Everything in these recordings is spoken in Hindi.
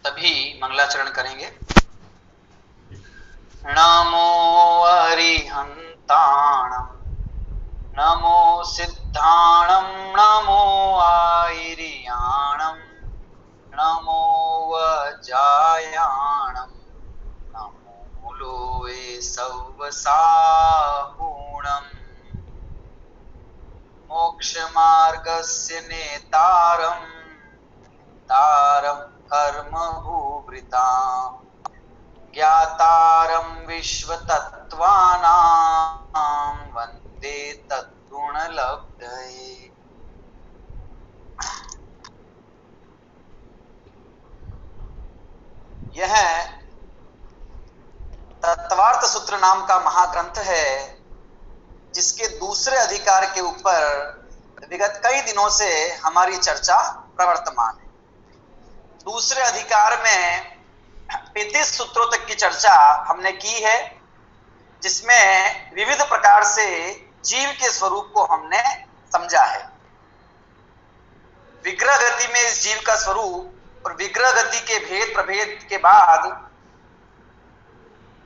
तभी मंगलाचरण करेंगे। नमो अरिहंताणं नमो सिद्धाणं नमो आयर्याणं नमो वज्रायाणं नमो लोये सव्वसाहुणम् मोक्षमार्गस्य नेतारं तारं कर्मभूभृताम् ज्ञातारं विश्वतत्त्वानां वन्दे तद्गुणलब्धये। यह तत्वार्थ सूत्र नाम का महाग्रंथ है, जिसके दूसरे अधिकार के ऊपर विगत कई दिनों से हमारी चर्चा प्रवर्तमान है। दूसरे अधिकार में 35 सूत्रों तक की चर्चा हमने की है, जिसमें विविध प्रकार से जीव के स्वरूप को हमने समझा है। विग्रह गति में इस जीव का स्वरूप और विग्रह गति के भेद प्रभेद के बाद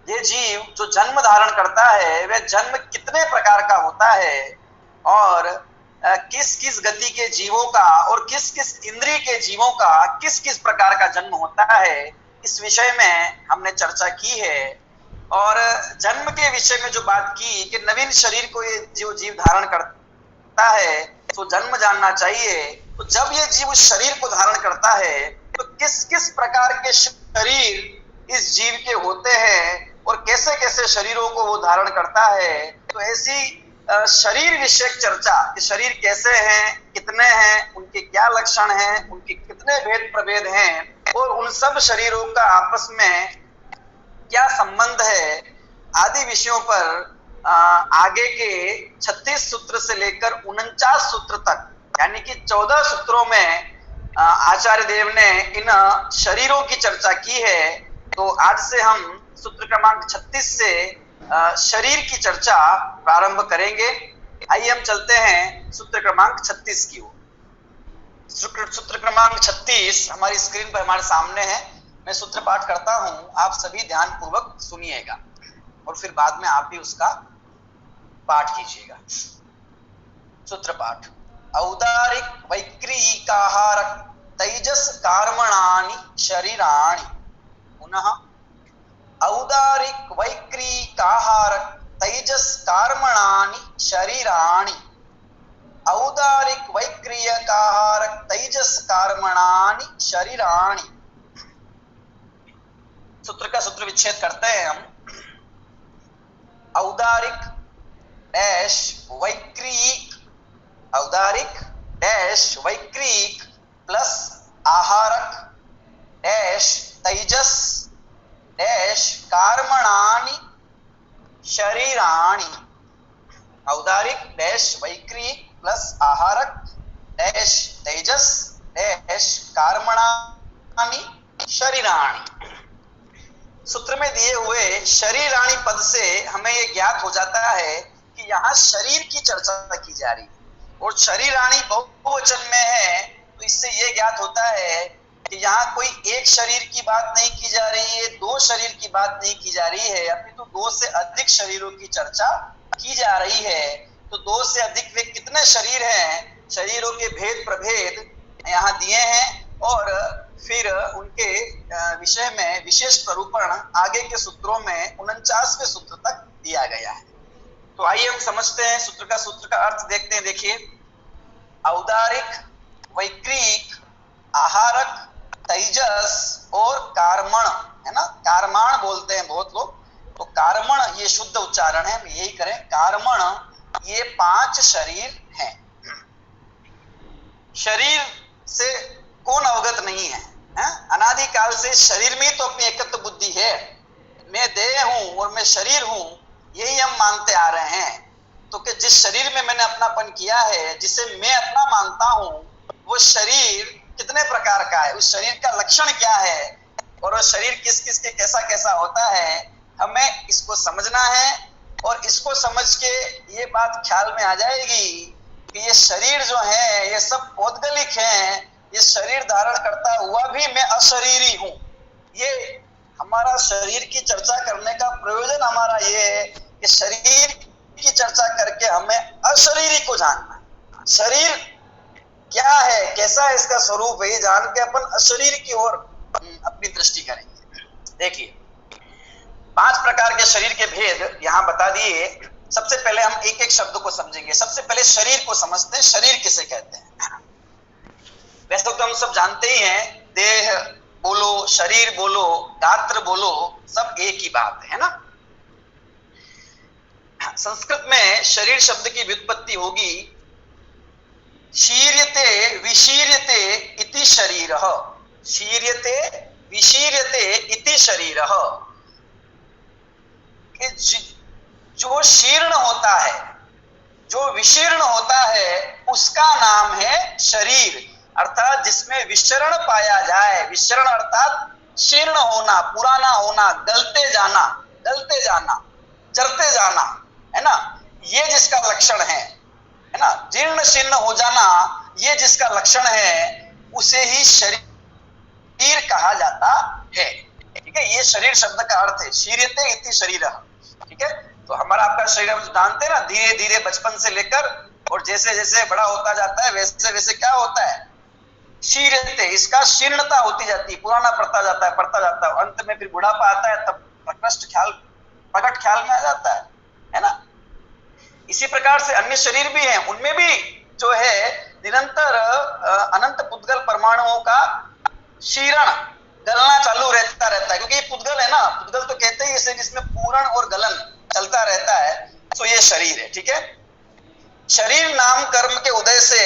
ये जीव जो जन्म धारण करता है वह जन्म कितने प्रकार का होता है और किस किस गति के जीवों का और किस किस इंद्रिय के जीवों का किस किस प्रकार का जन्म होता है, इस विषय में हमने चर्चा की है। और जन्म के विषय में जो बात की कि नवीन शरीर को ये जो जीव धारण करता है तो जन्म जानना चाहिए। तो जब ये जीव उस शरीर को धारण करता है तो किस किस प्रकार के शरीर इस जीव के होते हैं और कैसे कैसे शरीरों को वो धारण करता है। तो ऐसी शरीर विषयक चर्चा कि शरीर कैसे हैं, कितने हैं, उनके क्या लक्षण हैं, उनके कितने भेद प्रभेद हैं और उन सब शरीरों का आपस में क्या संबंध है आदि विषयों पर आगे के 36 सूत्र से लेकर 49 सूत्र तक यानी कि 14 सूत्रों में आचार्य देव ने इन शरीरों की चर्चा की है। तो आज से हम सूत्र क्रमांक 36 से शरीर की चर्चा प्रारंभ करेंगे। आइए हम चलते हैं सूत्र क्रमांक 36 की ओर। सूत्र क्रमांक 36 हमारी स्क्रीन पर हमारे सामने है। मैं सूत्र पाठ करता हूं, आप सभी ध्यान पूर्वक सुनिएगा और फिर बाद में आप भी उसका पाठ कीजिएगा। सूत्र पाठ। औदारिक वैक्रियिकाहारक तैजस कर्मणानि शरीराणि। पुनः औदारिक वैक्रियिकाहारक तैजस कर्मणानि शरीराणि। औदारिक वैक्रियिकाहारक तैजस कर्मणानि शरीराणि। सूत्र का सूत्र विच्छेद करते हैं हम। औदारिक डैश वैक्रियिक, औदारिक डैश वैक्रियिक प्लस आहारक डैश तैजस डैश कर्मणानि शरीराणि। औदारिक डैश वैक्रियिक प्लस आहारक डैश तैजस डैश कर्मणानि शरीराणि। सूत्र में दिए हुए शरीराणि पद से हमें यह ज्ञात हो जाता है कि यहाँ शरीर की चर्चा की जा रही है और शरीराणि बहुवचन में है। तो इससे यह ज्ञात होता है कि यहाँ कोई एक शरीर की बात नहीं की जा रही है, दो शरीर की बात नहीं की जा रही है, अपितु दो से अधिक शरीरों की चर्चा की जा रही है। तो दो से अधिक वे कितने शरीर हैं, शरीरों के भेद प्रभेद यहाँ दिए हैं और फिर उनके विषय में विशेष प्ररूपण आगे के सूत्रों में 49वें सूत्र तक दिया गया है। तो आइए हम समझते हैं सूत्र का अर्थ देखते हैं। देखिए, औदारिक वैक्रियिक आहारक तैजस और कार्मण है ना, कार्मण बोलते हैं बहुत लोग। तो कार्मण ये शुद्ध उच्चारण है, हम यही करें। कार्मण ये 5 शरीर हैं। शरीर से कौन अवगत नहीं है? अनादिकाल से शरीर में तो अपनी एकत्व बुद्धि है। मैं देह हूं और मैं शरीर हूं, यही हम मानते आ रहे हैं। तो कि जिस शरीर में मैंने अपनापन किया है, जिसे मैं अपना मानता हूं, वो शरीर कितने प्रकार का है, उस शरीर का लक्षण क्या है और वो शरीर किस किस के कैसा कैसा होता है, हमें इसको समझना है। और इसको समझ के ये बात ख्याल में आ जाएगी कि ये शरीर जो है ये सब पौद्गलिक हैं। ये शरीर धारण करता हुआ भी मैं अशरीरी हूं। ये हमारा शरीर की चर्चा करने का प्रयोजन हमारा ये है कि शरीर की चर्चा करके हमें अशरीरी को जानना है। शरीर क्या है, कैसा है, इसका स्वरूप है, ये जान के अपन अशरीर की ओर अपनी दृष्टि करेंगे। देखिए 5 प्रकार के शरीर के भेद यहां बता दिए। सबसे पहले हम एक एक शब्द को समझेंगे। सबसे पहले शरीर को समझते हैं। शरीर किसे कहते हैं? वैसे तो हम सब जानते ही हैं, देह बोलो, शरीर बोलो, गात्र बोलो, सब एक ही बात है ना। संस्कृत में शरीर शब्द की व्युत्पत्ति होगी शीर्यते विशीर्यते इति शरीरः। शीर्यते विशीर्यते इति शरीरः। कि जो शीर्ण होता है, जो विशीर्ण होता है, उसका नाम है शरीर। अर्थात जिसमें विशरण पाया जाए। विशरण अर्थात शीर्ण होना, पुराना होना, गलते जाना, जरते जाना, है ना, ये जिसका लक्षण है ना, जीर्ण शीर्ण हो जाना, ये जिसका लक्षण है, उसे ही शरीर कहा जाता है। ठीक है, ये शरीर शब्द का अर्थ है। शीर्यते इति शरीरः। ठीक है, तो हमारा आपका शरीर हम जानते हैं ना, धीरे धीरे बचपन से लेकर और जैसे जैसे बड़ा होता जाता है वैसे वैसे क्या होता है, शीर्यते, इसका शीर्णता होती जाती है, पुराना पड़ता जाता है, अंत में फिर बुढ़ापा आता है, तब प्रकट ख्याल में आ जाता है ना। इसी प्रकार से अन्य शरीर भी हैं, उनमें भी जो है निरंतर अनंत पुद्गल परमाणुओं का शीरण, गलना चालू रहता है, क्योंकि ये पुद्गल है ना। पुद्गल तो कहते ही इसे जिसमें पूरण और गलन चलता रहता है, तो ये शरीर है। ठीक है, शरीर नाम कर्म के उदय से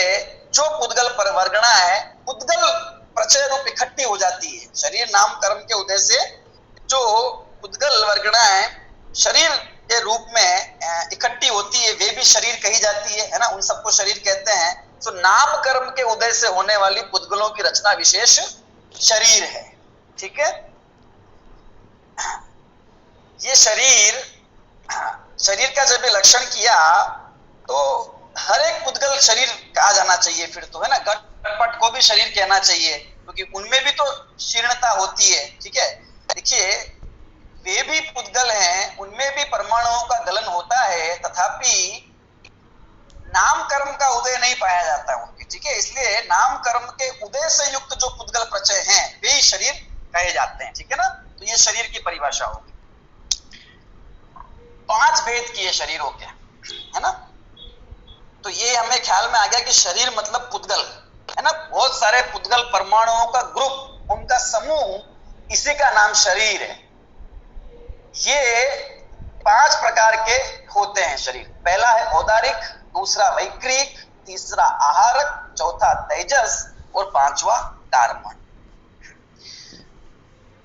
जो पुद्गल परवर्गणा है, पुद्गल प्रचय रूप इकट्ठी हो जाती है। शरीर नाम कर्म के उदय से जो पुद्गल वर्गणा है शरीर के रूप में इकट्ठी होती है, वे भी शरीर कही जाती है ना, उन सबको शरीर कहते हैं। तो नाम कर्म के उदय से होने वाली पुद्गलों की रचना विशेष शरीर है। ठीक है, ये शरीर का जब लक्षण किया तो हर एक पुद्गल शरीर कहा जाना चाहिए फिर तो, है ना। घटपट को भी शरीर कहना चाहिए, क्योंकि उनमें भी तो शीर्णता होती है। ठीक है, देखिए वे भी पुद्गल हैं, उनमें भी परमाणुओं का गलन होता है, तथापि नाम कर्म का उदय नहीं पाया जाता उनके। ठीक है, इसलिए नाम कर्म के उदय से युक्त जो पुद्गल प्रचय हैं वे ही शरीर कहे जाते हैं। ठीक है ना, तो ये शरीर की परिभाषा होगी। 5 भेद किए शरीरों के, है ना। तो ये हमें ख्याल में आ गया कि शरीर मतलब पुद्गल, है ना। बहुत सारे पुद्गल परमाणुओं का ग्रुप, उनका समूह, इसी का नाम शरीर है। ये 5 प्रकार के होते हैं शरीर। पहला है औदारिक, दूसरा वैक्रिक, तीसरा आहारक, चौथा तेजस और 5वां कार्मण।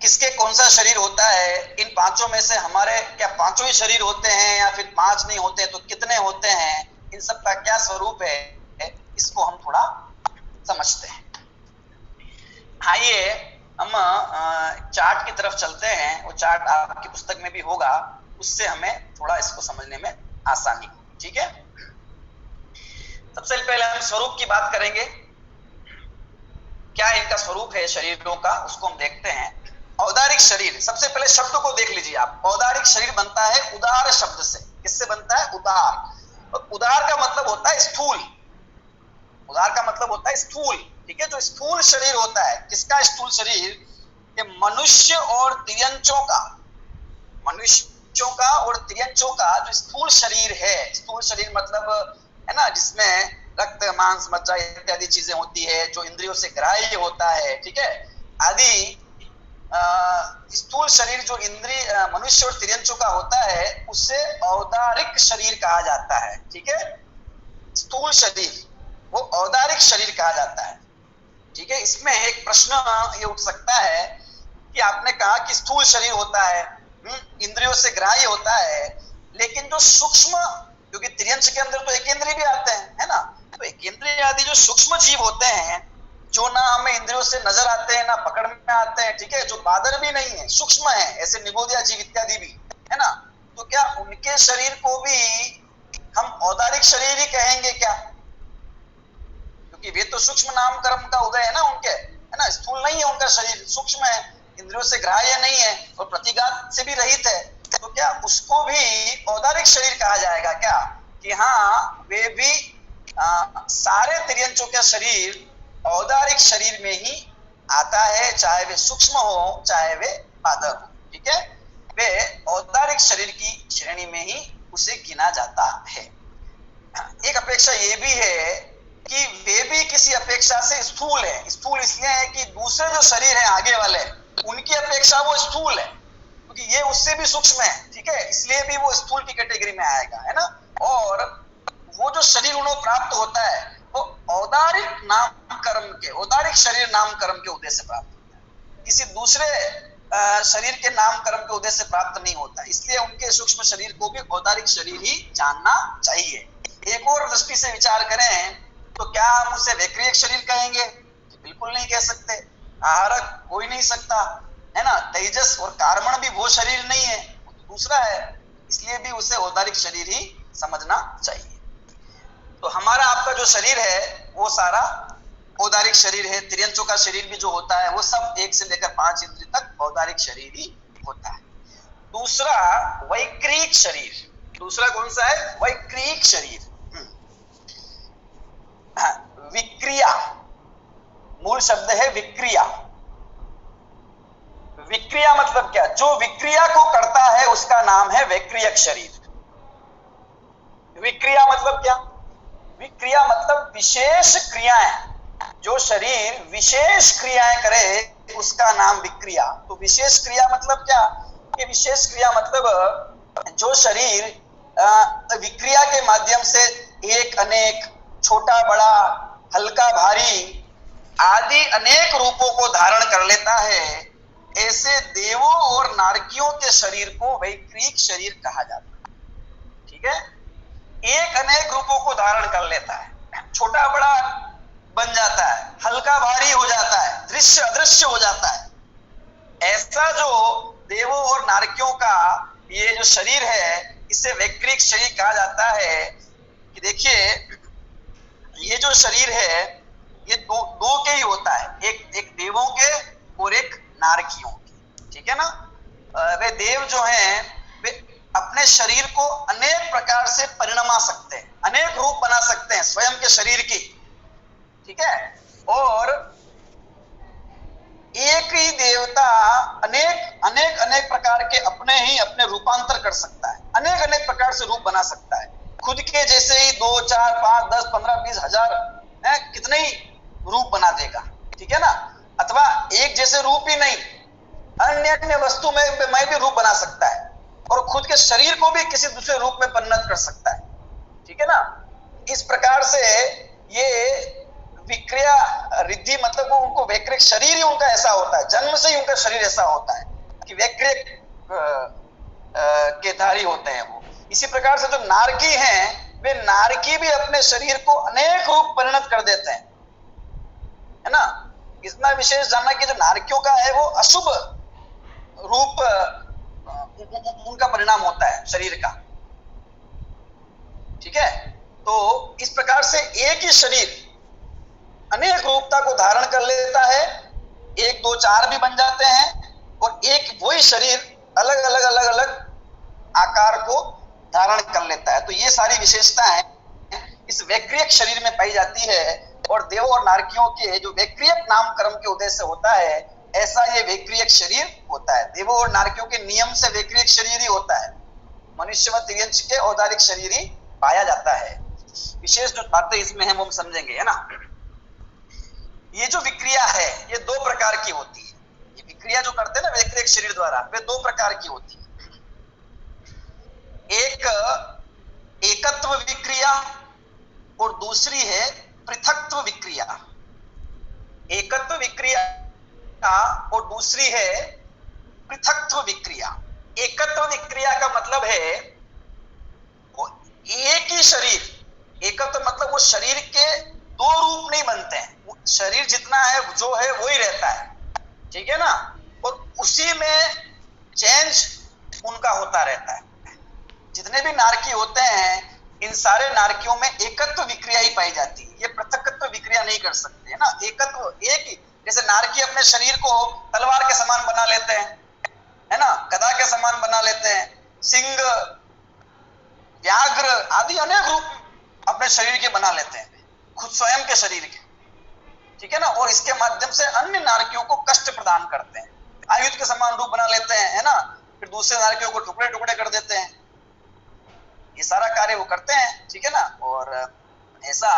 किसके कौन सा शरीर होता है, इन 5 में से हमारे क्या 5 ही शरीर होते हैं या फिर 5 नहीं होते तो कितने होते हैं, इन सब का क्या स्वरूप है, इसको हम थोड़ा समझते हैं। आइए हम चार्ट की तरफ चलते हैं। वो चार्ट आपकी पुस्तक में भी होगा, उससे हमें थोड़ा इसको समझने में आसानी। ठीक है, सबसे पहले हम स्वरूप की बात करेंगे। क्या इनका स्वरूप है शरीरों का, उसको हम देखते हैं। औदारिक शरीर, सबसे पहले शब्द को देख लीजिए आप। औदारिक शरीर बनता है उदार शब्द से। किससे बनता है? उदार। और उदार का मतलब होता है स्थूल। उदार का मतलब होता है स्थूल। ठीक है, जो स्थूल शरीर होता है, किसका स्थूल शरीर? ये मनुष्य और तिर्यंचों का, मनुष्यों का और तिर्यंचों का जो स्थूल शरीर है। स्थूल शरीर मतलब है ना, जिसमें रक्त, मांस, मज्जा इत्यादि चीजें होती है, जो इंद्रियों से ग्राह्य होता है। ठीक है, आदि स्थूल शरीर जो इंद्रिय मनुष्य और तिर्यंचों का होता है, उसे औदारिक शरीर कहा जाता है। ठीक है, स्थूल शरीर वो औदारिक शरीर कहा जाता है। ठीक है, इसमें एक प्रश्न ये उठ सकता है कि आपने कहा कि स्थूल शरीर होता है, इंद्रियों से ग्राह्य होता है, लेकिन जो सूक्ष्म, क्योंकि तिर्यंच के अंदर तो एकेंद्रिय भी आते हैं, है ना। तो एकेंद्रिय आदि जो सूक्ष्म जीव होते हैं, जो ना हमें इंद्रियों से नजर आते हैं, ना पकड़ में आते हैं, ठीक है, जो बादर भी नहीं है, सूक्ष्म है, ऐसे निगोदिया जीव इत्यादि भी, है ना। तो क्या उनके शरीर को भी हम औदारिक शरीर ही कहेंगे क्या? क्योंकि वे तो सूक्ष्म नाम कर्म का उदय है ना उनके, है ना। स्थूल नहीं है उनका शरीर, सूक्ष्म है। इंद्रियों से ग्राह्य नहीं है और प्रतिघात से भी रहित है, तो क्या उसको भी औदारिक शरीर कहा जाएगा क्या? कि हाँ, वे भी सारे तिर्यंचों का शरीर औदारिक शरीर में ही आता है, चाहे वे सूक्ष्म हो चाहे वे पादर हो। ठीक है, वे औदारिक शरीर की श्रेणी में ही उसे गिना जाता है। एक अपेक्षा ये भी है कि वे भी किसी अपेक्षा से स्थूल है। स्थूल इसलिए है कि दूसरे जो शरीर है आगे वाले, उनकी अपेक्षा वो स्थूल है, क्योंकि ये उससे भी सूक्ष्म है। ठीक है, इसलिए भी वो स्थूल की कैटेगरी में आएगा, है ना। और वो जो शरीर उन्हें प्राप्त होता है वो औदारिक नाम कर्म के, औदारिक शरीर नाम कर्म के उद्देश्य से प्राप्त होता है, किसी दूसरे शरीर के नाम कर्म के उद्देश्य से प्राप्त नहीं होता। इसलिए उनके सूक्ष्म शरीर को भी औदारिक शरीर ही जानना चाहिए। एक और दृष्टि से विचार करें तो क्या हम उसे वैक्रियक शरीर कहेंगे? बिल्कुल नहीं कह सकते। आहारक हो ही नहीं सकता, है ना। तेजस और कार्बन भी वो शरीर नहीं है, दूसरा है, इसलिए भी उसे औदारिक शरीर ही समझना चाहिए। तो हमारा आपका जो शरीर है वो सारा औदारिक शरीर है। तिर्यंचों का शरीर भी जो होता है वो सब 1 से लेकर 5 इंद्रिय तक औदारिक शरीर ही होता है। दूसरा वैक्रियक शरीर। दूसरा कौन सा है? वैक्रियक शरीर। विक्रिया, मूल शब्द है विक्रिया। विक्रिया मतलब क्या? जो विक्रिया को करता है उसका नाम है वैक्रियक शरीर। विक्रिया मतलब क्या? विक्रिया मतलब विशेष क्रियाएं। जो शरीर विशेष क्रियाएं करे उसका नाम विक्रिया। तो विशेष क्रिया मतलब क्या? कि विशेष क्रिया मतलब जो शरीर विक्रिया के माध्यम से एक अनेक, छोटा बड़ा, हल्का भारी आदि अनेक रूपों को धारण कर लेता है, ऐसे देवों और नारकियों के शरीर को वैक्रियक शरीर कहा जाता है। ठीक है, एक अनेक रूपों को धारण कर लेता है, छोटा बड़ा बन जाता है, हल्का भारी हो जाता है, दृश्य अदृश्य हो जाता है। ऐसा जो देवों और नारकियों का ये जो शरीर है इसे वैक्रियक शरीर कहा जाता है। कि देखिए, ये जो शरीर है ये दो के ही होता है, एक देवों के और एक नारकियों के। ठीक है ना। वे देव जो हैं वे अपने शरीर को अनेक प्रकार से परिणमा सकते हैं, अनेक रूप बना सकते हैं स्वयं के शरीर की। ठीक है, और एक ही देवता अनेक अनेक अनेक प्रकार के अपने रूपांतर कर सकता है, अनेक अनेक प्रकार से रूप बना सकता है। खुद के जैसे ही 2, 4, 5, 10, 15, 20 हजार कितने ही रूप बना देगा। ठीक है ना। अथवा एक जैसे रूप ही नहीं, अन्य अन्य वस्तु में भी रूप बना सकता है और खुद के शरीर को भी किसी दूसरे रूप में परिणत कर सकता है। ठीक है ना। इस प्रकार से ये विक्रिया रिद्धि मतलब वो उनको वैक्रियक शरीर ही उनका ऐसा होता है, जन्म से ही उनका शरीर ऐसा होता है कि वैक्रियक के धारी होते हैं वो। इसी प्रकार से जो नारकी हैं वे नारकी भी अपने शरीर को अनेक रूप परिणत कर देते हैं, है ना। इतना विशेष जानना कि जो नारकियों का है वो अशुभ रूप उनका परिणाम होता है शरीर का। ठीक है, तो इस प्रकार से एक ही शरीर अनेक रूपता को धारण कर लेता है, 1, 2, 4 भी बन जाते हैं और एक वही शरीर अलग अलग अलग अलग आकार को धारण कर लेता है। तो ये सारी विशेषताएं इस वैक्रियक शरीर में पाई जाती है और देवों और नारकियों के जो वैक्रियक नाम कर्म के उद्देश्य से होता है ऐसा ये वैक्रियक शरीर होता है। देवों और नारकियों के नियम से वैक्रियक शरीर ही होता है। मनुष्य व तिर्यंच के औदारिक शरीर ही पाया जाता है। विशेष जो बातें इसमें है वो हम समझेंगे, है ना। ये जो विक्रिया है ये 2 प्रकार की होती है। ये विक्रिया जो करते हैं ना वैक्रियक शरीर द्वारा, वे 2 प्रकार की होती है। एक एकत्व विक्रिया और दूसरी है पृथक्त्व विक्रिया। एकत्व विक्रिया और दूसरी है पृथक्त्व विक्रिया। एकत्व विक्रिया का मतलब है वो एक ही शरीर, एकत्व मतलब वो शरीर के 2 रूप नहीं बनते हैं, शरीर जितना है जो है वही रहता है। ठीक है ना। और उसी में चेंज उनका होता रहता है। जितने भी नारकी होते हैं इन सारे नारकियों में एकत्व विक्रिया ही पाई जाती है, ये पृथक्त्व विक्रिया नहीं कर सकते, है ना। एकत्व एक ही जैसे नारकी अपने शरीर को तलवार के समान बना लेते हैं, है ना, गदा के समान बना लेते हैं, सिंह, व्याघ्र आदि अनेक रूप अपने शरीर के बना लेते हैं, खुद स्वयं के शरीर के, ठीक है ना, और इसके माध्यम से अन्य नारकियों को कष्ट प्रदान करते हैं, आयुध के समान रूप बना लेते हैं, है ना, फिर दूसरे नारकियों को टुकड़े टुकड़े कर देते हैं, ये सारा कार्य वो करते हैं, ठीक है ना। और ऐसा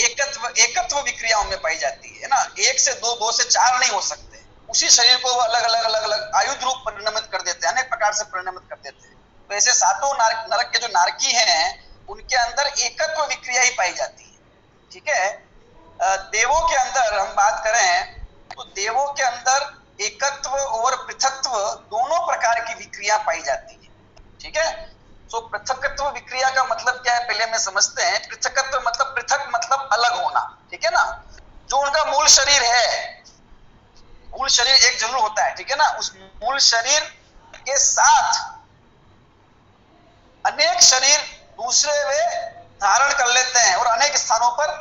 एकत्व विक्रियाओं में पाई जाती है ना, एक से दो, दो से चार नहीं हो सकते, उसी शरीर को वो अलग अलग अलग अलग आयुध रूप परिणमित कर देते हैं, अनेक प्रकार से परिणमित कर देते हैं। तो ऐसे सातों नरक के जो नारकी हैं उनके अंदर एकत्व विक्रिया ही पाई जाती है, ठीक है। देवों के अंदर हम बात करें तो देवों के अंदर एकत्व और पृथकत्व दोनों प्रकार की विक्रिया पाई जाती है, ठीक है। तो पृथकत्व विक्रिया का मतलब क्या है पहले में समझते हैं। पृथकत्व मतलब पृथक मतलब अलग होना, ठीक है ना। जो उनका मूल शरीर है, मूल शरीर एक जरूर होता है, ठीक है ना, उस मूल शरीर के साथ अनेक शरीर दूसरे वे धारण कर लेते हैं और अनेक स्थानों पर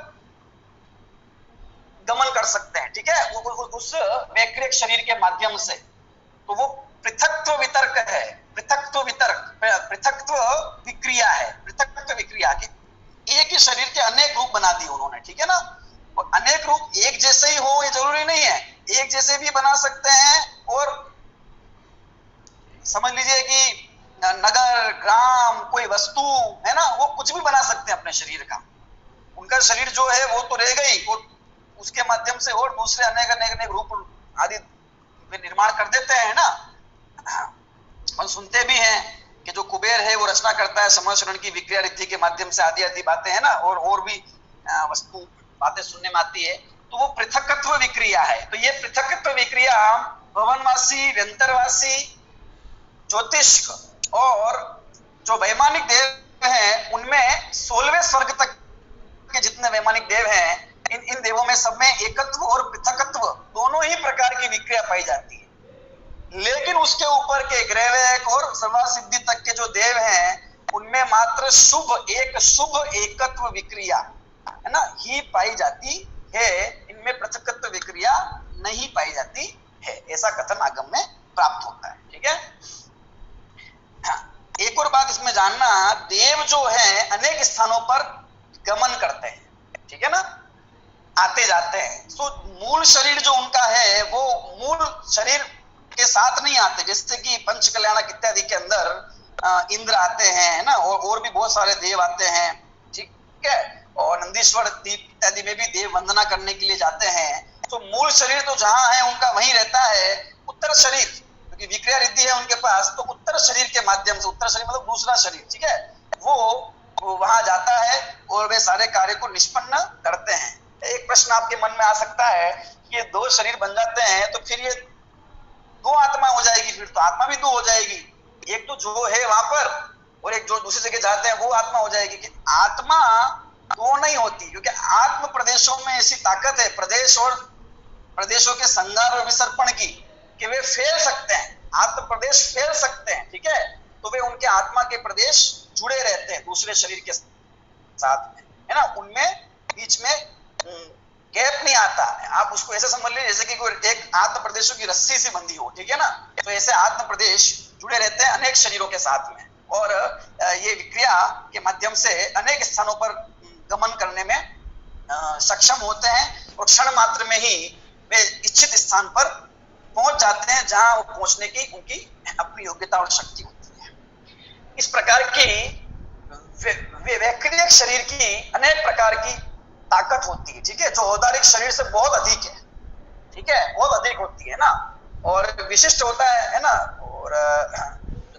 गमन कर सकते हैं, ठीक है, उस वैक्रिक शरीर के माध्यम से। तो वो पृथकत्व वितर्क है, पृथकत्व वितर्क, पृथकत्व विक्रिया है, पृथकत्व विक्रिया की एक ही शरीर के अनेक रूप बना दिए उन्होंने, ठीक है ना। और अनेक रूप एक जैसे ही हो ये जरूरी नहीं है, एक जैसे भी बना सकते हैं, और समझ लीजिए कि नगर, ग्राम, कोई वस्तु, है ना, वो कुछ भी बना सकते हैं अपने शरीर का। उनका शरीर जो है वो तो रह गई, और उसके माध्यम से और दूसरे अनेक अनेक अनेक रूप आदि निर्माण कर देते हैं ना। हम सुनते भी हैं कि जो कुबेर है वो रचना करता है समशरण की विक्रिया रिद्धि के माध्यम से, आदि आदि बातें, है ना, और भी वस्तु बातें सुनने में आती है। तो वो पृथकत्व विक्रिया है। तो ये पृथकत्व विक्रिया भवनवासी, व्यंतरवासी, ज्योतिष और जो वैमानिक देव हैं उनमें 16वें स्वर्ग तक के जितने वैमानिक देव हैं, इन देवों में सब में एकत्व और पृथकत्व दोनों ही प्रकार की विक्रिया पाई जाती है। लेकिन उसके ऊपर के ग्रहवैक और सर्वसिद्धि तक के जो देव हैं उनमें मात्र शुभ एकत्व विक्रिया, है ना, ही पाई जाती है, इनमें पृथकत्व विक्रिया नहीं पाई जाती है, ऐसा कथन आगम में प्राप्त होता है, ठीक है। एक और बात इसमें जानना, देव जो है अनेक स्थानों पर गमन करते हैं, ठीक है ना, आते जाते हैं। तो मूल शरीर जो उनका है वो मूल शरीर के साथ नहीं आते, जैसे कि पंच कल्याणक इत्यादि के अंदर इंद्र आते हैं, है ना, और भी बहुत सारे देव आते हैं, ठीक है, और नंदीश्वर दीप इत्यादि में भी देव वंदना करने के लिए जाते हैं। तो मूल शरीर तो जहां है उनका वहीं रहता है। उत्तर शरीर क्योंकि विक्रिया रिद्धि है उनके पास, तो उत्तर शरीर के माध्यम से, उत्तर शरीर मतलब दूसरा शरीर, ठीक है, वो वहां जाता है और वे सारे कार्य को निष्पन्न करते हैं। एक प्रश्न आपके मन में आ सकता है कि ये दो शरीर बन जाते हैं तो फिर ये दो आत्मा हो जाएगी, फिर तो आत्मा भी दो हो जाएगी, एक तो जो है वहां पर और एक जो दूसरी जगह जाते हैं वो आत्मा हो जाएगी। कि आत्मा दो नहीं होती, क्योंकि आत्म प्रदेशों में ऐसी ताकत है प्रदेश और प्रदेशों के संगार और विसर्पण की, कि वे फैल सकते हैं, आत्म प्रदेश फैल सकते हैं, ठीक है। तो वे उनके आत्मा के प्रदेश जुड़े रहते हैं दूसरे शरीर के साथ में, है ना, उनमें बीच में गैप नहीं आता। आप उसको ऐसे समझ लीजिए जैसे कि कोई एक आत्म प्रदेशों की रस्सी से बंधी हो, ठीक है ना। तो ऐसे आत्म प्रदेश जुड़े रहते हैं अनेक शरीरों के साथ में, और ये विक्रिया के माध्यम से अनेक स्थानों पर गमन करने में सक्षम होते हैं, और क्षण मात्र में ही वे इच्छित स्थान पर पहुंच जाते हैं जहां वो पहुंचने की उनकी अपनी योग्यता और शक्ति होती है। इस प्रकार की वैक्रिक शरीर की अनेक प्रकार की ताकत होती है, ठीक है, जो औदारिक शरीर से बहुत अधिक है, ठीक है, बहुत अधिक होती है ना, और विशिष्ट होता है ना। और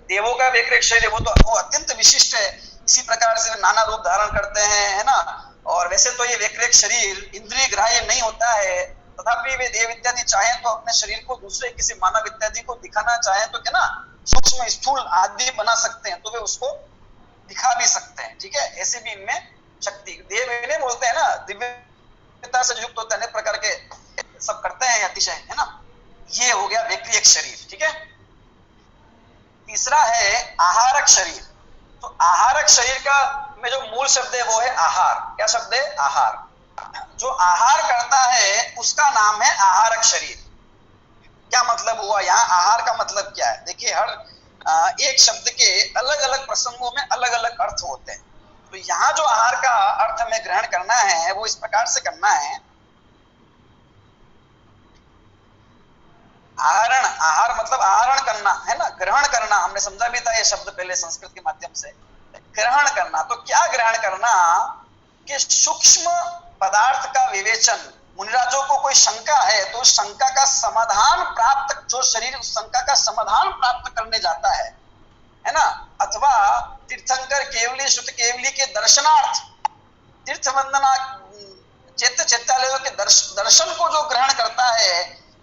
देवों का वैक्रिक शरीर वो तो वो अत्यंत विशिष्ट है, इसी प्रकार से नाना रूप धारण करते हैं, है ना। और वैसे तो ये वैक्रिक शरीर इंद्रिय ग्राह्य नहीं होता है, तथापि वे देव इत्यादि चाहें तो अपने शरीर को दूसरे किसी मानव इत्यादि को दिखाना चाहें तो क्या ना, सूक्ष्म स्थूल आदि बना सकते हैं, तो वे उसको दिखा भी सकते हैं, ठीक है। ऐसे भी इनमें शक्ति, देव इन्हें बोलते हैं ना, दिव्यता से युक्त होते हैं, अनेक प्रकार के सब करते हैं अतिशय, है ना। ये हो गया वैक्रिक शरीर, ठीक है। तीसरा है आहारक शरीर। तो आहारक शरीर का में जो मूल शब्द है वो है आहार। क्या शब्द है? आहार। जो आहार करता है उसका नाम है आहारक शरीर। क्या मतलब हुआ यहाँ? आहार का मतलब क्या है? देखिए, हर एक शब्द के अलग अलग प्रसंगों में अलग अलग अर्थ होते हैं। तो यहाँ जो आहार का अर्थ हमें ग्रहण करना है वो इस प्रकार से करना है। आहरण, आहार मतलब आहरण करना है ना, ग्रहण करना। हमने समझा भी था ये शब्द पहले संस्कृत के माध्यम से, ग्रहण करना। तो क्या ग्रहण करना? कि सूक्ष्म पदार्थ का विवेचन। मुनिराजों को कोई शंका है तो उस शंका का समाधान प्राप्त, जो शरीर उस शंका का समाधान प्राप्त करने जाता है ना, अथवा तीर्थंकर केवली श्रुत केवली के दर्शनार्थ, तीर्थ वंदना चैत्य चैत्यालयों के दर्शन को जो ग्रहण करता है,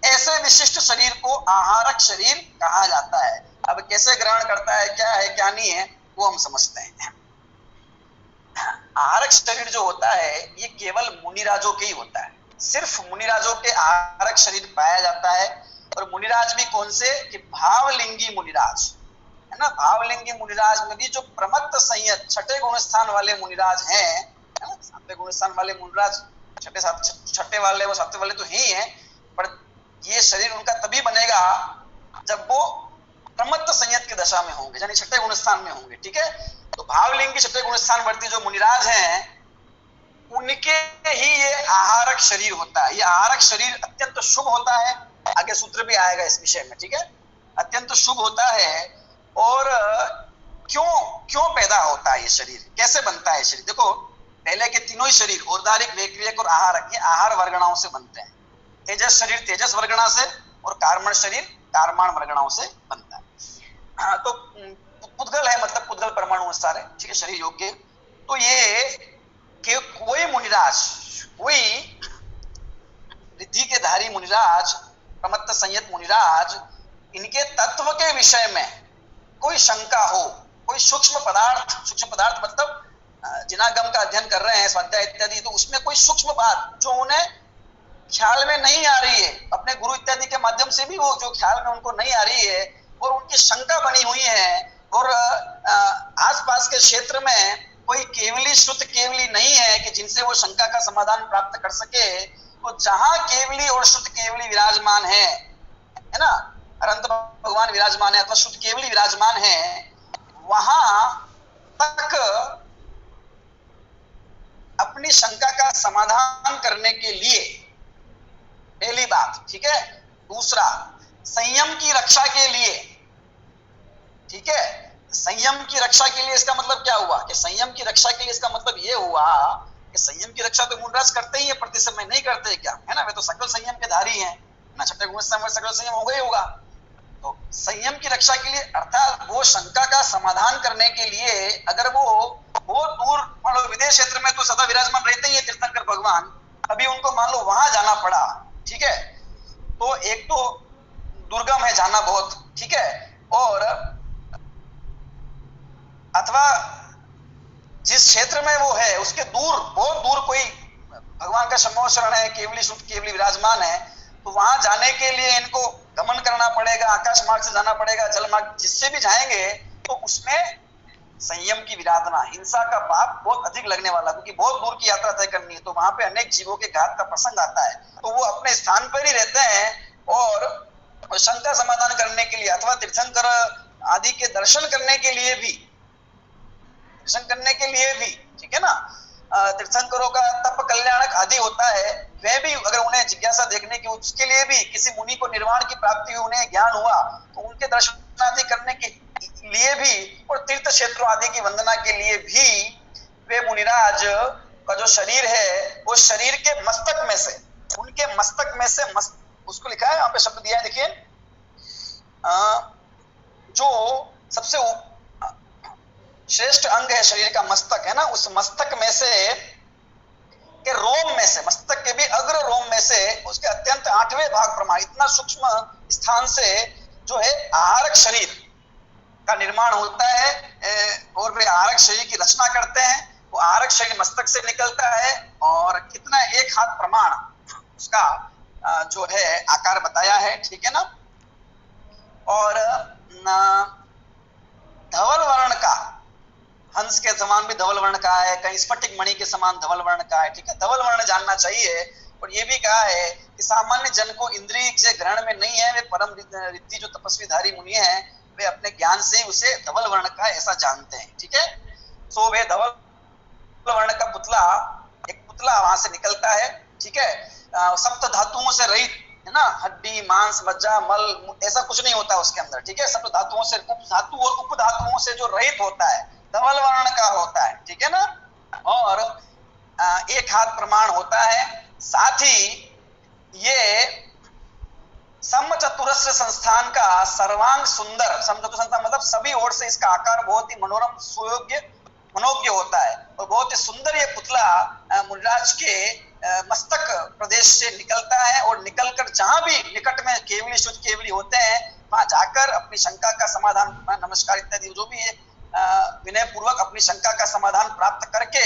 ऐसे विशिष्ट शरीर को आहारक शरीर कहा जाता है। अब कैसे ग्रहण करता है, क्या है क्या नहीं है, वो हम समझते हैं। आहारक शरीर जो होता है ये केवल मुनिराजों के ही होता है, सिर्फ मुनिराजों के आहारक शरीर पाया जाता है। और मुनिराज भी कौन से? कि भावलिंगी मुनिराज, है ना। भावलिंगी मुनिराज में भी जो प्रमत्त संयत छठे गुण स्थान वाले मुनिराज हैं, है ना, सातवें गुण स्थान वाले मुनिराज, छठे वाले वो सातवें वाले तो ही हैं, पर ये शरीर उनका तभी बनेगा जब वो प्रमत्त संयत की दशा में होंगे, यानी छठे गुण स्थान में होंगे। ठीक है, तो भावलिंगी छठे गुण स्थान वर्ती जो मुनिराज हैं उनके ही ये आहारक शरीर होता है। ये आहारक शरीर अत्यंत शुभ होता है, आगे सूत्र भी आएगा इस विषय में। ठीक है, अत्यंत शुभ होता है। और क्यों पैदा होता है ये शरीर, कैसे बनता है शरीर? देखो, पहले के तीनों ही शरीर औदारिक, वैक्रियक और आहारक, ये आहार वर्गणाओं से बनते हैं। तेजस शरीर तेजस वर्गणा से और कार्मण शरीर कार्माण वर्गणाओं से बनता है। तो पुद्गल है, मतलब पुद्गल परमाणु सारे, ठीक है, शरीर योग्य। तो ये कि कोई मुनिराज, कोई रिद्धि के धारी मुनिराज, प्रमत्त संयत मुनिराज, इनके तत्व के विषय में कोई शंका हो, कोई सूक्ष्म पदार्थ मतलब जिनागम का अध्ययन कर रहे हैं, स्वाध्याय इत्यादि, तो उसमें कोई सूक्ष्म बात जो उन्हें ख्याल में नहीं आ रही है, अपने गुरु इत्यादि के माध्यम से भी वो जो ख्याल में उनको नहीं आ रही है और उनकी शंका बनी हुई है, और आसपास के क्षेत्र में कोई केवली श्रुत केवली नहीं है कि जिनसे वो शंका का समाधान प्राप्त कर सके, तो जहां केवली और श्रुत केवली विराजमान है ना, अनंत भगवान विराजमान है अथवा श्रुत केवली विराजमान है, वहां तक अपनी शंका का समाधान करने के लिए, पहली बात, ठीक है। दूसरा, संयम की रक्षा के लिए, ठीक है, संयम की रक्षा के लिए। इसका मतलब क्या हुआ कि संयम की रक्षा के लिए इसका मतलब ये हुआ कि संयम की रक्षा तो मुनिराज करते ही है, प्रति समय नहीं करते क्या, है ना, वे तो सकल संयम के धारी हैं ना, छठे गुण में सकल संयम होगा ही होगा। तो संयम की रक्षा के लिए, अर्थात वो शंका का समाधान करने के लिए, अगर वो बहुत दूर, मान लो विदेश क्षेत्र में तो सदा विराजमान रहते ही है तीर्थंकर भगवान, अभी उनको मान लो वहां जाना पड़ा, ठीक है, तो एक तो दुर्गम है जाना बहुत, ठीक है, और अथवा जिस क्षेत्र में वो है उसके दूर, बहुत दूर कोई भगवान का समूह शरण है, केवली शुद्ध केवली विराजमान है, तो वहां जाने के लिए इनको गमन करना पड़ेगा, आकाश मार्ग से जाना पड़ेगा, जल मार्ग, जिससे भी जाएंगे तो उसमें संयम की विराधना, हिंसा का पाप बहुत अधिक लगने वाला, क्योंकि बहुत दूर की यात्रा तय करनी है, तो वहां पे अनेक जीवों के घात का प्रसंग आता है, तो वो अपने स्थान पर ही रहते हैं और शंका समाधान करने के लिए अथवा तीर्थंकर आदि के दर्शन करने के लिए भी, ठीक है ना, तीर्थंकरों का तप कल्याणक आदि होता है, वह भी अगर उन्हें जिज्ञासा देखने की, उसके लिए भी किसी मुनि को निर्वाण की प्राप्ति हुई, उन्हें ज्ञान हुआ, तो उनके दर्शन आदि करने के लिए भी और तीर्थ क्षेत्रों आदि की वंदना के लिए भी वे मुनिराज का जो शरीर है, वो शरीर के मस्तक में से, उनके मस्तक में से, उसको लिखा है यहाँ पे शब्द दिया है, देखिए, जो सबसे श्रेष्ठ अंग है शरीर का, मस्तक है ना, उस मस्तक में से के रोम में से, मस्तक के भी अग्र रोम में से, उसके अत्यंत 8वें भाग प्रमाण, इतना सूक्ष्म स्थान से जो है आहारक शरीर का निर्माण होता है, और वे आहारक शरीर की रचना करते हैं। वो आहारक शरीर मस्तक से निकलता है, और कितना 1 हाथ प्रमाण उसका जो है आकार बताया है, ठीक है ना, और धवल वर्ण का, हंस के समान भी धवल वर्ण का का है, कहीं स्फटिक मणि के समान धवल वर्ण का है, ठीक है, धवल वर्ण जानना चाहिए। और ये भी कहा है कि सामान्य जन को इंद्रिय से ग्रहण में नहीं है, वे परम रिद्धि जो तपस्वी धारी मुनि है वे अपने ज्ञान से उसे धवल वर्ण का ऐसा जानते हैं, ठीक है। तो वे धवल वर्ण का पुतला, एक पुतला वहां से निकलता है, ठीक है, सप्त धातुओं से रहित है ना, हड्डी मांस मज्जा मल ऐसा कुछ नहीं होता उसके अंदर, ठीक है, सप्त धातुओं से, उप धातु और उप धातुओं से जो रहित होता है, धवल वर्ण का होता है, ठीक है ना। और एक हाथ प्रमाण होता है, साथ ही ये समचतुरस्र संस्थान का सर्वांग सुंदर, समचतुर संस्थान मतलब सभी ओर से इसका आकार बहुत ही मनोरम सुयोग्य मनोज्ञ होता है और बहुत ही सुंदर ये पुतला मुनिराज के मस्तक प्रदेश से निकलता है और निकलकर जहां भी निकट में केवली शुद्ध केवली होते हैं वहां जाकर अपनी शंका का समाधान, नमस्कार इत्यादि जो भी है विनय पूर्वक अपनी शंका का समाधान प्राप्त करके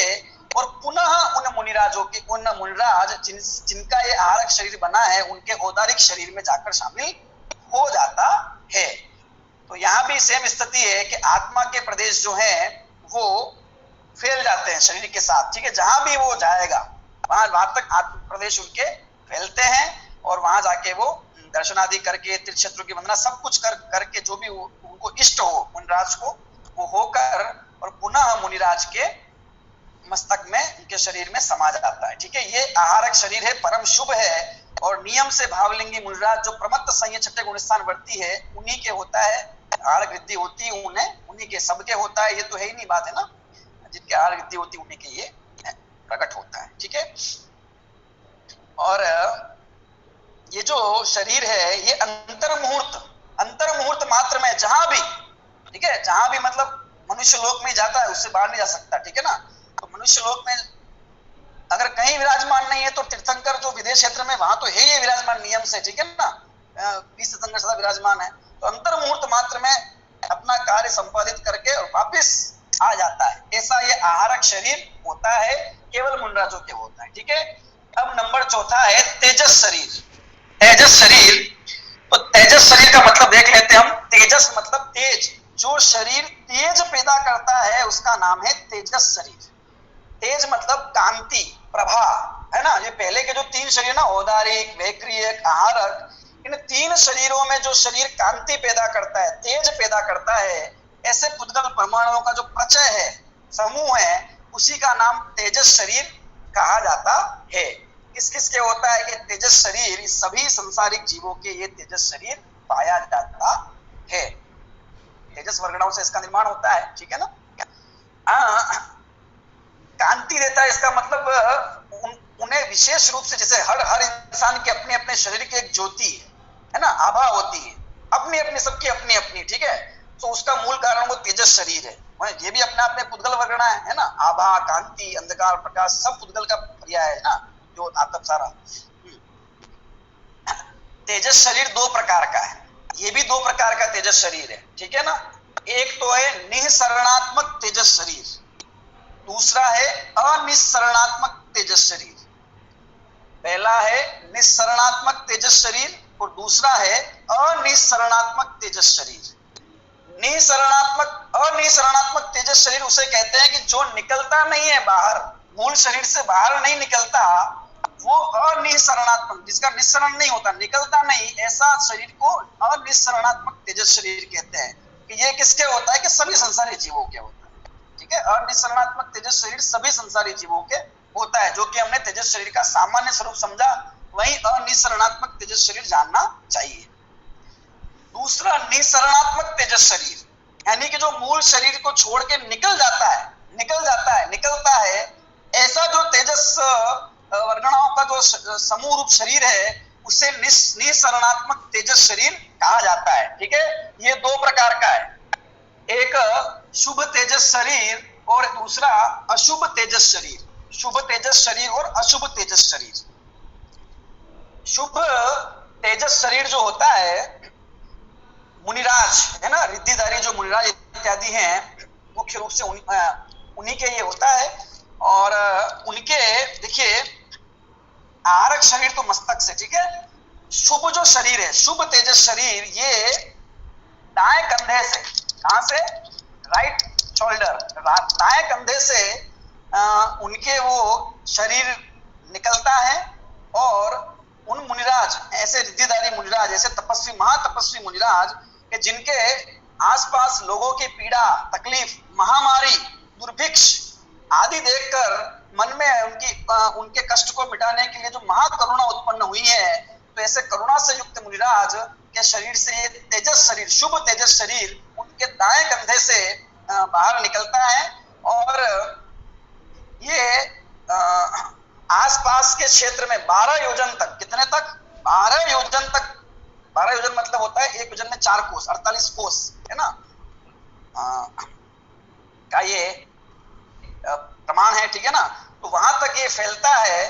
और पुनः उन मुनिराजों के, उन मुनिराज जिनका ये आहारक शरीर बना है उनके औदारिक शरीर में जाकर शामिल हो जाता है। तो यहाँ भी सेम स्थिति है कि आत्मा के प्रदेश जो है वो फैल जाते हैं शरीर के साथ, ठीक है, जहां भी वो जाएगा वहां तक आत्म प्रदेश उनके फैलते हैं और वहां जाके वो दर्शन आदि करके त्रिक्षेत्रों की वंदना सब कुछ करके जो भी उनको इष्ट हो मुनिराज को वो होकर और पुनः मुनिराज के मस्तक में उनके शरीर में समा जाता है, ठीक है। ये आहारक शरीर है, परम शुभ है और नियम से भावलिंगी मुनिराज जो प्रमत्त संयत छठे गुणस्थान वर्ती है उन्हीं के होता है, आहार वृद्धि होती है उन्हें, उन्हीं के सबके होता है, ये तो है ही नहीं बात है ना, जिनके आहार वृद्धि होती है उन्हीं के ये प्रकट होता है, ठीक है। और ये जो शरीर है ये अंतर मुहूर्त मात्र में जहां भी, ठीक है, जहां भी मतलब मनुष्य लोक में जाता है उससे बाहर नहीं जा सकता, ठीक है ना। तो मनुष्य लोक में अगर कहीं विराजमान नहीं है तो तीर्थंकर जो विदेश क्षेत्र में वहां तो है ये विराजमान नियम से, ठीक है ना, 20 तीर्थंकर सदा विराजमान है। तो अंतर मुहूर्त मात्र में अपना कार्य संपादित करके और वापिस आ जाता है, ऐसा ये आहारक शरीर होता है, केवल मुनिराजों के होता है, ठीक है। अब नंबर चौथा है तेजस शरीर। तेजस शरीर, तो तेजस शरीर का मतलब देख लेते हैं हम। तेजस मतलब तेज, जो शरीर तेज पैदा करता है उसका नाम है तेजस शरीर। तेज मतलब कांति, प्रभा, है ना। ये पहले के जो तीन शरीर ना, औदारिक, वैक्रियक, आहारक, इन तीन शरीरों में जो शरीर कांति पैदा करता है, तेज पैदा करता है, ऐसे पुद्गल परमाणुओं का जो प्रचय है, समूह है, उसी का नाम तेजस शरीर कहा जाता है। किस किस के होता है कि तेजस शरीर, सभी संसारिक जीवों के ये तेजस शरीर पाया जाता है। तेजस वर्गणाओं से इसका निर्माण होता है, ठीक है ना। कांति देता है, इसका मतलब उन्हें विशेष रूप से, जैसे हर इंसान के अपने अपने शरीर की एक ज्योति है ना, आभा होती है, अपनी अपनी, सबकी अपनी अपनी, ठीक है। तो उसका मूल कारण वो तेजस शरीर है। ये भी अपने आप में पुद्गल वर्गणा है ना, आभा, कांति, अंधकार, प्रकाश, सब पुद्गल का पर्याय है ना, जो आत्म सारा। तेजस शरीर दो प्रकार का है, ये भी दो प्रकार का तेजस शरीर है, ठीक है ना। एक तो है निःसरणात्मक तेजस शरीर, दूसरा है अनिःसरणात्मक तेजस शरीर। पहला है निःसरणात्मक तेजस शरीर और दूसरा है अनिःसरणात्मक तेजस शरीर। अनिःसरणात्मक तेजस शरीर उसे कहते हैं कि जो निकलता नहीं है बाहर, मूल शरीर से बाहर नहीं निकलता, वो अनिःसरणात्मक, जिसका निःसरण नहीं होता, निकलता नहीं, ऐसा शरीर को अनिःसरणात्मक तेजस शरीर कहते हैं। कि ये किसके होता है कि सभी संसारी जीवों के होता है, ठीक है। अनिःसरणात्मक तेजस शरीर सभी संसारी जीवों के होता है, जो कि हमने तेजस शरीर का सामान्य स्वरूप समझा, वही अनिःसरणात्मक तेजस शरीर जानना चाहिए। दूसरा निःसरणात्मक तेजस शरीर, यानी कि जो मूल शरीर को छोड़ के निकलता है, ऐसा जो तेजस वर्गणाओं का जो समूह रूप शरीर है उसे निःसरणात्मक तेजस शरीर कहा जाता है, ठीक है। ये दो प्रकार का है, एक शुभ तेजस शरीर और दूसरा अशुभ तेजस शरीर। शुभ तेजस शरीर और अशुभ तेजस शरीर। शुभ तेजस शरीर जो होता है, मुनिराज है ना, रिद्धिधारी जो मुनिराज इत्यादि हैं, मुख्य रूप से उन्हीं के ये होता है। और उनके देखिए आहारक शरीर तो मस्तक से, ठीक है। शुभ जो शरीर है, शुभ तेजस शरीर, ये दाएं कंधे से, कहां से, राइट शोल्डर, दाएं कंधे से उनके वो शरीर निकलता है और उन मुनिराज, ऐसे रिद्धिधारी मुनिराज, ऐसे तपस्वी, महातपस्वी मुनिराज के जिनके आसपास लोगों की पीड़ा, तकलीफ, महामारी, दुर्भिक्ष आदि देखकर मन में उनके कष्ट को मिटाने के लिए जो महाकरुणा उत्पन्न हुई है, तो ऐसे करुणा से युक्त मुनिराज के शरीर से ये तेजस शरीर, शुभ तेजस शरीर उनके दाएं कंधे से बाहर निकलता है और ये आसपास के क्षेत्र में 12 योजन तक, कितने तक? 12 योजन तक। 12 योजन मतलब होता है एक योजन में 4 कोस, 48 कोस है ना, का ये प्रमाण है, ठीक है ना। तो वहां तक ये फैलता है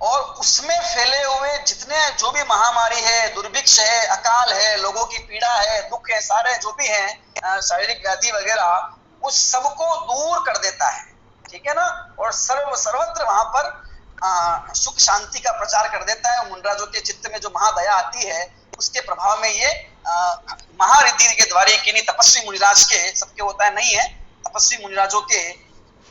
और उसमें फैले हुए जितने जो भी महामारी है, दुर्भिक्ष है, अकाल है, लोगों की पीड़ा है, दुख है, सारे जो भी हैं, शारीरिक व्याधि वगैरह, उस सबको दूर कर देता है, ठीक है ना। और सर्वत्र वहां पर सुख शांति का प्रचार कर देता है। मुनिराजों के चित्त में जो महादया आती है, उसके प्रभाव में ये महारिद्धि के द्वारा किन्हीं तपस्वी मुनिराज के, सबके होता है नहीं है, तपस्वी मुनिराजों के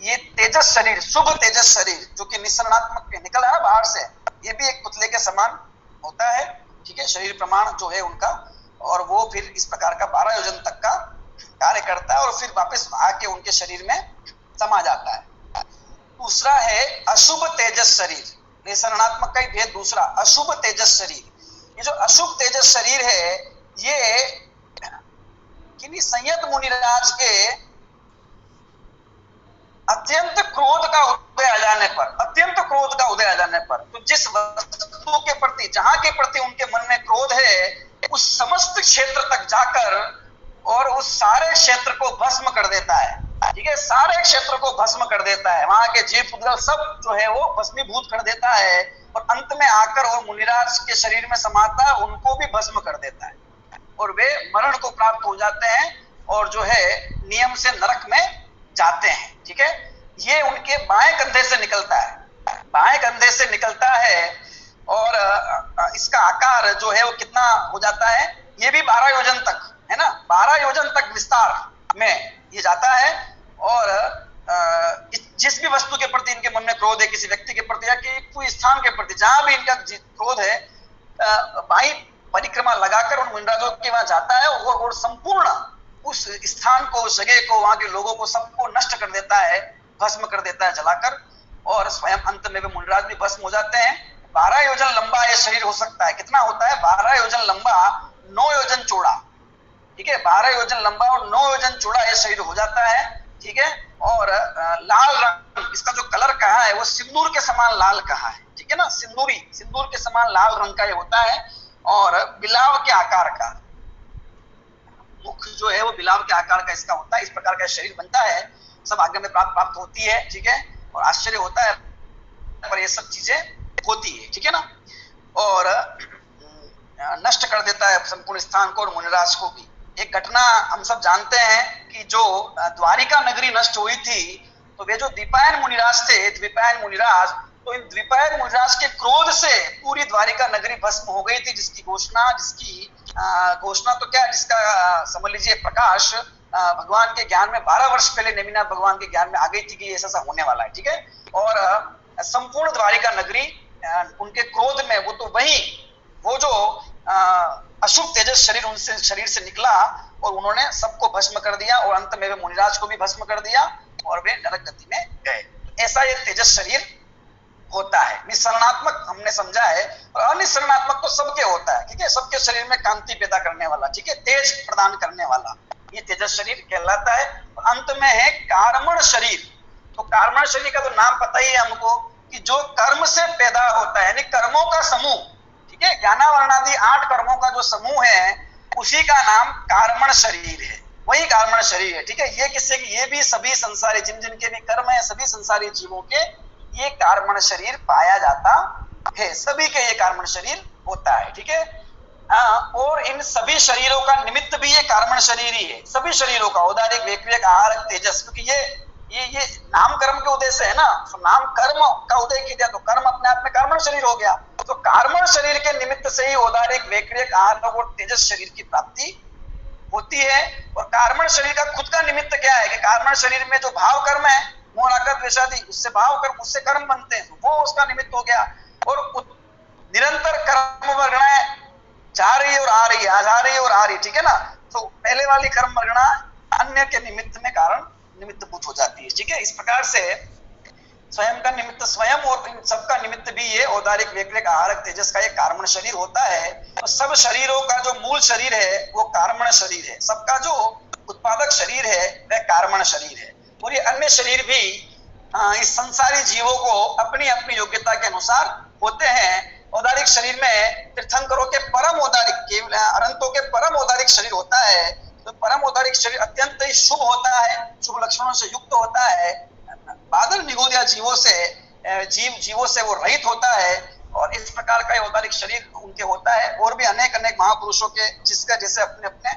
ये तेजस शरीर, शुभ तेजस शरीर जो कि निसरणात्मक निकल है ना बाहर से, ये भी एक पुतले के समान होता है, ठीक है, शरीर प्रमाण जो है उनका। और वो फिर इस प्रकार का 12 योजन तक का कार्य करता है और फिर वापस आके उनके शरीर में समा जाता है। दूसरा है अशुभ तेजस शरीर, निसरणात्मक का ही भेद दूसरा, अशुभ तेजस शरीर। ये जो अशुभ तेजस शरीर है, ये किन्हीं संयत मुनिराज के अत्यंत क्रोध का उदय आ जाने पर, अत्यंत क्रोध का उदय आ जाने पर, तो जिस वस्तु के प्रति, जहां के प्रति उनके मन में क्रोध है, उस समस्त क्षेत्र तक जाकर और उस सारे क्षेत्र को भस्म कर देता है, ठीक है, सारे क्षेत्र को भस्म कर देता है, वहां के जीव पुद्गल सब जो है वो भस्मीभूत कर देता है और अंत में आकर वो मुनिराज के शरीर में समाता है, उनको भी भस्म कर देता है और वे मरण को प्राप्त हो जाते हैं और जो है नियम से नरक में जाते हैं, ठीक है। ये उनके बाएं कंधे से निकलता है, बाएं कंधे से निकलता है और इसका आकार जो है वो कितना हो जाता है, ये भी 12 योजन तक है ना, 12 योजन तक विस्तार में ये जाता है। और जिस भी वस्तु के प्रति इनके मन में क्रोध है, किसी व्यक्ति के प्रति या कोई स्थान के प्रति, जहां भी इनका क्रोध है, बाई परिक्रमा लगाकर उन मुनिराजों के वहां जाता है और संपूर्ण उस स्थान को, उस जगह को, वहां के लोगों को सबको नष्ट कर देता है, भस्म कर देता है जलाकर, और स्वयं अंत में वे मुनिराज भी भस्म हो जाते हैं। 12 योजन लंबा यह शरीर हो सकता है, कितना होता है? 12 योजन लंबा, 9 योजन चौड़ा, ठीक है, 12 योजन लंबा और 9 योजन चौड़ा यह शरीर हो जाता है, ठीक है। और लाल रंग, इसका जो कलर कहा है वो सिंदूर के समान लाल कहा है, ठीक है ना, सिंदूर के समान लाल रंग का ये होता है और बिलाव के आकार का, मुख जो है वो बिलाव के आकार का इसका होता है। इस प्रकार का शरीर बनता है, सब आगे में प्राप्त होती है, ठीक है, और आश्चर्य होता है पर ये सब चीजें होती है, ठीक है ना। और नष्ट कर देता है संपूर्ण स्थान को और मुनिराज को भी। एक घटना हम सब जानते हैं कि जो द्वारिका नगरी नष्ट हुई थी, तो वे जो द्विपायन मुनिराज थे, द्विपायन मुनिराज, तो इन द्विपायन मुनिराज के क्रोध से पूरी द्वारिका नगरी भस्म हो गई थी, जिसकी घोषणा तो क्या, जिसका समझ लीजिए प्रकाश भगवान के ज्ञान में 12 वर्ष पहले नेमिनाथ भगवान के ज्ञान में आ गई थी कि ऐसा होने वाला है, ठीक है। और संपूर्ण द्वारिका नगरी उनके क्रोध में, वो तो वो जो अशुभ तेजस शरीर उनसे शरीर से निकला और उन्होंने सबको भस्म कर दिया और अंत में वे मुनिराज को भी भस्म कर दिया और वे नरक गति में गए। ऐसा ये तेजस शरीर होता है। निसरणात्मक हमने समझा है और अनिसरणात्मक तो सबके होता है, ठीक है, सबके शरीर में कांति पैदा करने वाला, ठीक है, तेज प्रदान करने वाला, ये तेजस शरीर कहलाता है। अंत में है कार्मण शरीर। तो कार्मण शरीर का तो नाम पता ही है हमको कि जो कर्म से पैदा होता है, यानी कर्मों का समूह, ठीक है, ज्ञानावरणादि 8 कर्मों का जो समूह है उसी का नाम कार्मण शरीर है, वही कार्मण शरीर है, ठीक है। ये किससे, ये भी सभी संसारी जिन जिनके भी कर्म है, सभी संसारी जीवों के ये कार्मण शरीर पाया जाता है, सभी के ये कार्मण शरीर होता है, ठीक है। और इन सभी शरीरों का निमित्त भी ये कार्मण शरीर ही है, सभी शरीरों का, औदारिक, वैक्रियक, आहारक, तेजस, क्योंकि ये नाम कर्म के उद्देश्य है ना, तो नाम कर्म का उदय किया तो कर्म अपने आप में कार्मण शरीर हो गया। तो कार्मण शरीर के निमित्त से ही औदारिक, वैक्रियक, आहारक और तेजस शरीर की प्राप्ति होती है। और कार्मण शरीर का खुद का निमित्त क्या है कि कार्मण शरीर में जो भाव कर्म है, मोह राग द्वेषादि उससे भाव कर्म, उससे कर्म बनते हैं, वो उसका निमित्त हो गया। और निरंतर कर्म वर्गणाएं जा रही है और आ रही है, जा रही है और आ रही है, ठीक है ना। तो पहले वाली कर्म वर्गणा अन्य के निमित्त में कारण निमित्तभूत हो जाती है, ठीक है। इस प्रकार से स्वयं का निमित्त स्वयं और इन सबका निमित्त भी ये औदारिक वैक्रिक आहारक तेजस का एक कार्मण शरीर होता है। तो सब शरीरों का जो मूल शरीर है वो कार्मण शरीर है, सबका जो उत्पादक शरीर है वह कार्मण शरीर है। और ये अन्य शरीर भी इस संसारी जीवों को अपनी अपनी योग्यता के अनुसार होते हैं। औदारिक शरीर में तीर्थंकरों के परम औदारिक, अरंतों के परम औदारिक शरीर होता है। तो परम औदारिक शरीर अत्यंत ही शुभ होता है, शुभ लक्षणों से युक्त होता है। बादल निगोदिया जीवों से वो रहित होता है। और इस प्रकार का औदारिक शरीर उनके होता है। और भी अनेक अनेक महापुरुषों के जिसका जैसे अपने अपने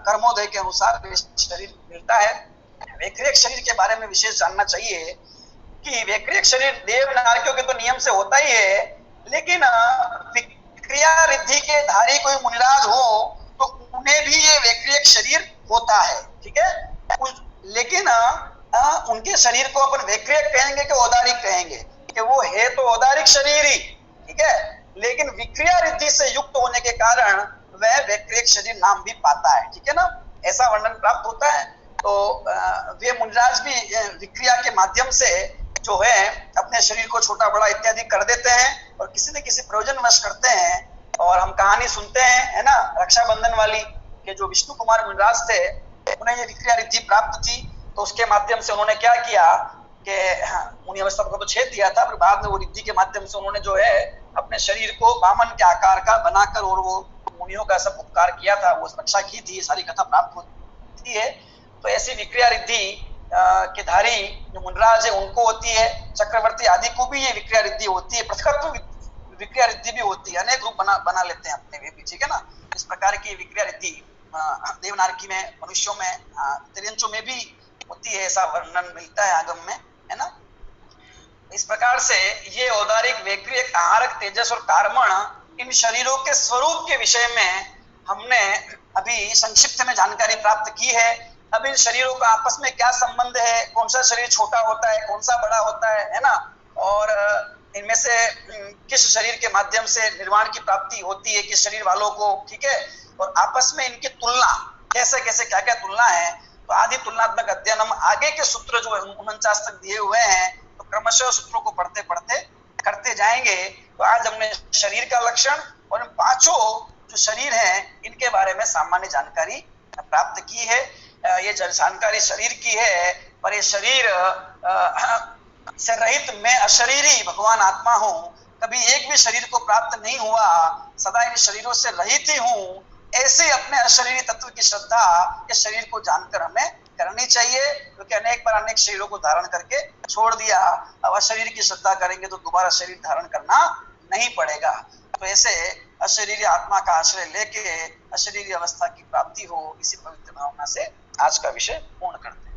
कर्मोदय के अनुसार शरीर मिलता है। वैक्रियक शरीर के बारे में विशेष जानना चाहिए कि वैक्रियक शरीर देव नारकियों के तो नियम से होता ही है, लेकिन विक्रिया रिद्धि के धारी कोई मुनिराज हो तो उन्हें भी ये वैक्रियक शरीर होता है, ठीक है। लेकिन उनके शरीर को अपन वैक्रियक कहेंगे कि औदारिक कहेंगे, कि वो है तो औदारिक शरीर ही, ठीक है, लेकिन विक्रिया रिद्धि से युक्त होने के कारण वह वैक्रियक शरीर नाम भी पाता है, ठीक है ना। ऐसा वर्णन प्राप्त होता है। तो वे मुनिराज भी विक्रिया के माध्यम से जो है अपने शरीर को छोटा बड़ा इत्यादि कर देते हैं और किसी न किसी प्रयोजनवश करते हैं। और हम कहानी सुनते हैं, है ना, रक्षाबंधन वाली, के जो विष्णु कुमार मुनिराज थे उन्हें ये विक्रिया रिद्धि प्राप्त थी। तो उसके माध्यम से उन्होंने क्या किया कि मुनि अवस्था को तो छेद दिया था, फिर बाद में वो रिद्धि के माध्यम से उन्होंने जो है अपने शरीर को वामन के आकार का बनाकर और वो मुनियों का सब उपकार किया था, वो रक्षा की थी। सारी कथा प्राप्त होती है। तो ऐसी विक्रिया रिद्धि के धारी जो मुनिराज है उनको होती है। चक्रवर्ती आदि को भी ये विक्रिया रिद्धि होती है। पृथकत्व विक्रिया रिद्धि भी होती है, अनेक रूप बना लेते हैं अपने में भी, ठीक है ना। इस प्रकार की विक्रिया रिद्धि देवनारकी में, मनुष्यों में, तिर्यंचों में भी होती है, ऐसा वर्णन मिलता है आगम में, है ना। इस प्रकार से ये औदारिक वैक्रियक आहारक तेजस और कार्मण इन शरीरों के स्वरूप के विषय में हमने अभी संक्षिप्त में जानकारी प्राप्त की है। अब इन शरीरों का आपस में क्या संबंध है, कौन सा शरीर छोटा होता है, कौन सा बड़ा होता है ना, और इनमें से किस शरीर के माध्यम से निर्वाण की प्राप्ति होती है किस शरीर वालों को, ठीक है। और आपस में इनकी तुलना कैसे कैसे क्या क्या तुलना है, तो आदि तुलनात्मक अध्ययन हम आगे के सूत्र जो 49 तक दिए हुए हैं तो क्रमशः सूत्रों को पढ़ते पढ़ते करते जाएंगे। तो आज हमने शरीर का लक्षण और इन पांचों जो शरीर हैं इनके बारे में सामान्य जानकारी प्राप्त की है। ये जानकारी शरीर की है, पर ये शरीर से रहित मैं अशरीरी भगवान आत्मा हूँ, कभी एक भी शरीर को प्राप्त नहीं हुआ, सदा इन शरीरों से रहित ही हूँ, ऐसे अपने अशरीरी तत्व की श्रद्धा इस शरीर को जानकर हमें करनी चाहिए। क्योंकि अनेक बार अनेक शरीरों को धारण करके छोड़ दिया, अब अशरीर की श्रद्धा करेंगे तो दोबारा शरीर धारण करना नहीं पड़ेगा। तो ऐसे अशरीरी आत्मा का आश्रय लेके अशरीरी अवस्था की प्राप्ति हो, इसी पवित्र भावना से आज का विषय पूर्ण करते हैं।